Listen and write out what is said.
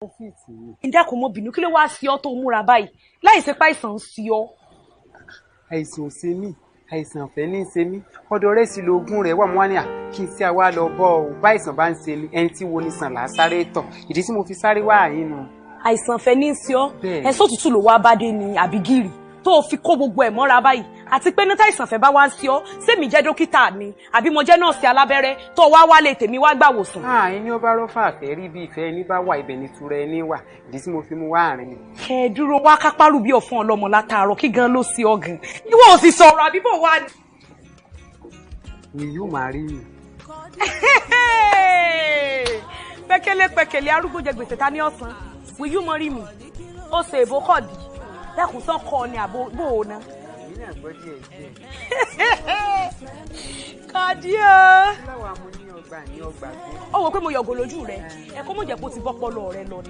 ọ́fíìsì mi. ìdákun mo bínú kí ló wá sí ọ tó múra báyìí láì ṣe páìsàn ń sí ọ. àìsàn ò ṣe mí àìsàn ọ̀fẹ́ ní í ṣe mí ọ̀dọ̀ rẹ̀ sì lóògùn rẹ̀ wà mọ́ wá ní kí n sí àwa lọ bọ́ ọ báìsàn bá ń ṣe ni ẹni tí wo ni sàn là á sáré tọ̀ ìdí tí mo fi sáré wá àyín nu. àìsàn fẹ́ ní í sí ọ ẹ̀sọ́ tútù ló wá bá dé ní àbígìrì tó o fi kó gbogbo ẹ̀ mọ́ra báyìí àti pé níta ìsànfẹ́ bá wá ń sí ọ sẹ́mi jẹ́ dókítà ni àbí mo jẹ́ nọ́ọ̀sì alábẹ́rẹ́ tó wá wálé tèmi wá gbà wòsàn. ẹni ó bá rọ́fà àfẹ́ rí bí ìfẹ́ ẹni bá wà ibẹ̀ ní tura ẹni wà ìdí tí mo fi mú wá àárín ni. ẹ dúró wá kápárù bí ọ̀fọ́n ọlọ́mọ látàárọ̀ kí gan ló sí ọ gan ìwọ ò sì sọ̀rọ̀ àbí bò wá ni. ni yóò máa rí mi. pẹ̀kẹ̀lẹ̀ arúgbó jẹ gbèsè ta ní ọ̀sán will you marry me ó ṣe èbó kọ̀dí lẹ́kùn sán kọ́ ni àbò bò ó ná. kàdí o. ó wò pé mo yọ̀gò lójú rẹ̀ ẹ kó mọ̀ jẹ́ kó ti bọ́ pọ́lọ rẹ lọ ni.